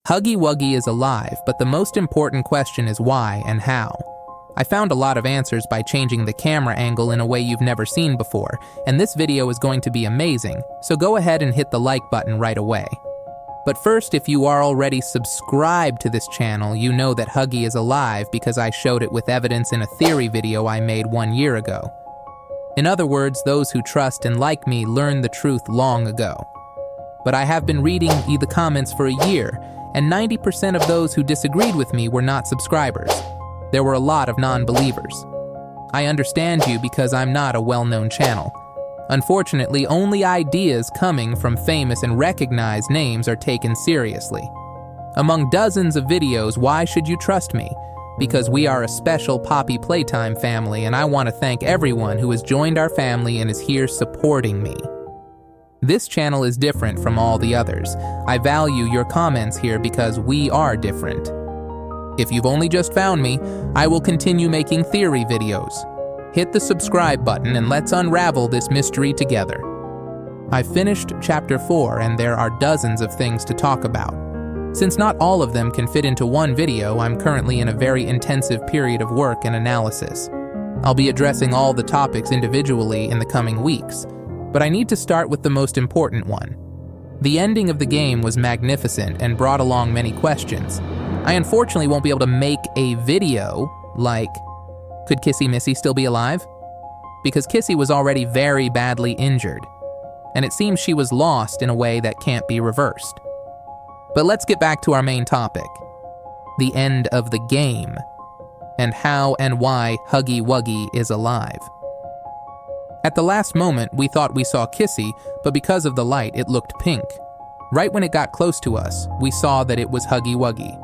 Huggy Wuggy is alive, but the most important question is why and how. I found a lot of answers by changing the camera angle in a way you've never seen before, and this video is going to be amazing, so go ahead and hit the like button right away. But first, if you are already subscribed to this channel, you know that Huggy is alive because I showed it with evidence in a theory video I made 1 year ago. In other words, those who trust and like me learned the truth long ago. But I have been reading the comments for a year, and 90% of those who disagreed with me were not subscribers. There were a lot of non-believers. I understand you because I'm not a well-known channel. Unfortunately, only ideas coming from famous and recognized names are taken seriously. Among dozens of videos, why should you trust me? Because we are a special Poppy Playtime family, and I want to thank everyone who has joined our family and is here supporting me. This channel is different from all the others. I value your comments here because we are different. If you've only just found me, I will continue making theory videos. Hit the subscribe button and let's unravel this mystery together. I've finished Chapter 4 and there are dozens of things to talk about. Since not all of them can fit into one video, I'm currently in a very intensive period of work and analysis. I'll be addressing all the topics individually in the coming weeks, but I need to start with the most important one. The ending of the game was magnificent and brought along many questions. I unfortunately won't be able to make a video like, could Kissy Missy still be alive? Because Kissy was already very badly injured, and it seems she was lost in a way that can't be reversed. But let's get back to our main topic, the end of the game, and how and why Huggy Wuggy is alive. At the last moment, we thought we saw Kissy, but because of the light, it looked pink. Right when it got close to us, we saw that it was Huggy Wuggy.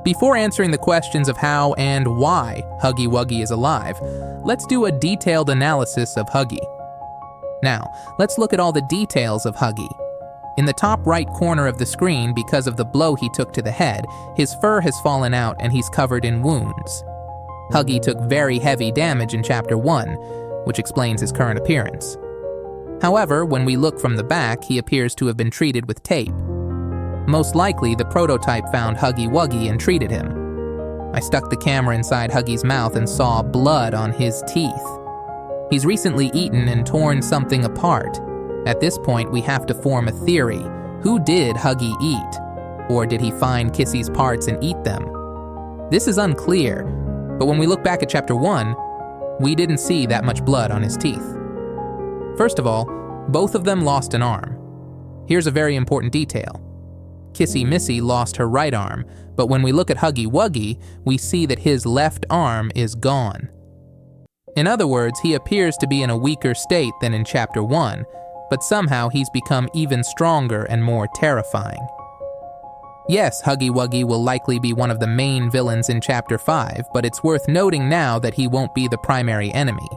Before answering the questions of how and why Huggy Wuggy is alive, let's do a detailed analysis of Huggy. Now, let's look at all the details of Huggy. In the top right corner of the screen, because of the blow he took to the head, his fur has fallen out and he's covered in wounds. Huggy took very heavy damage in Chapter 1, which explains his current appearance. However, when we look from the back, he appears to have been treated with tape. Most likely, the prototype found Huggy Wuggy and treated him. I stuck the camera inside Huggy's mouth and saw blood on his teeth. He's recently eaten and torn something apart. At this point, we have to form a theory. Who did Huggy eat? Or did he find Kissy's parts and eat them? This is unclear, but when we look back at Chapter 1, we didn't see that much blood on his teeth. First of all, both of them lost an arm. Here's a very important detail. Kissy Missy lost her right arm, but when we look at Huggy Wuggy, we see that his left arm is gone. In other words, he appears to be in a weaker state than in Chapter 1, but somehow he's become even stronger and more terrifying. Yes, Huggy Wuggy will likely be one of the main villains in Chapter 5, but it's worth noting now that he won't be the primary enemy,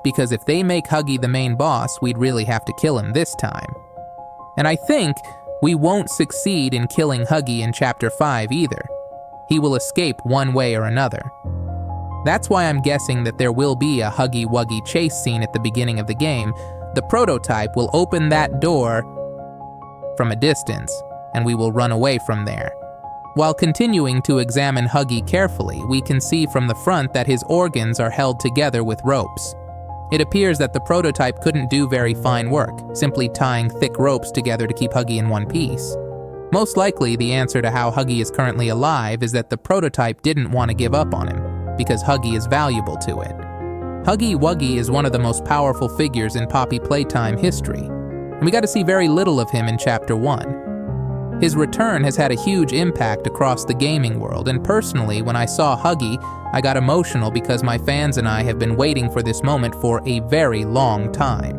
because if they make Huggy the main boss, we'd really have to kill him this time. And I think we won't succeed in killing Huggy in Chapter 5 either. He will escape one way or another. That's why I'm guessing that there will be a Huggy Wuggy chase scene at the beginning of the game. The prototype will open that door from a distance, and we will run away from there. While continuing to examine Huggy carefully, we can see from the front that his organs are held together with ropes. It appears that the prototype couldn't do very fine work, simply tying thick ropes together to keep Huggy in one piece. Most likely, the answer to how Huggy is currently alive is that the prototype didn't want to give up on him, because Huggy is valuable to it. Huggy Wuggy is one of the most powerful figures in Poppy Playtime history, and we got to see very little of him in Chapter 1. His return has had a huge impact across the gaming world, and personally, when I saw Huggy, I got emotional because my fans and I have been waiting for this moment for a very long time.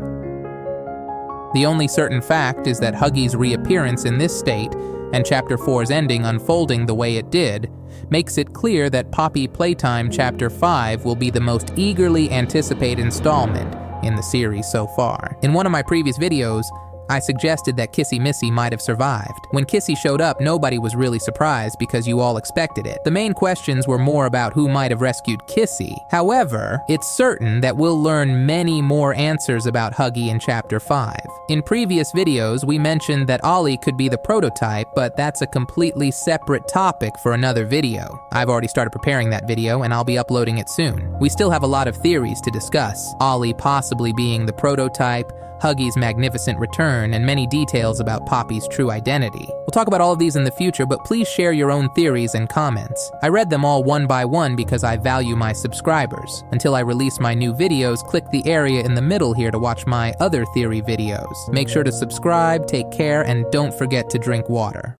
The only certain fact is that Huggy's reappearance in this state, and Chapter 4's ending unfolding the way it did, makes it clear that Poppy Playtime Chapter 5 will be the most eagerly anticipated installment in the series so far. In one of my previous videos, I suggested that Kissy Missy might have survived. When Kissy showed up, nobody was really surprised because you all expected it. The main questions were more about who might have rescued Kissy. However, it's certain that we'll learn many more answers about Huggy in Chapter 5. In previous videos, we mentioned that Ollie could be the prototype, but that's a completely separate topic for another video. I've already started preparing that video, and I'll be uploading it soon. We still have a lot of theories to discuss. Ollie possibly being the prototype, Huggy's magnificent return, and many details about Poppy's true identity. We'll talk about all of these in the future, but please share your own theories and comments. I read them all one by one because I value my subscribers. Until I release my new videos, click the area in the middle here to watch my other theory videos. Make sure to subscribe, take care, and don't forget to drink water.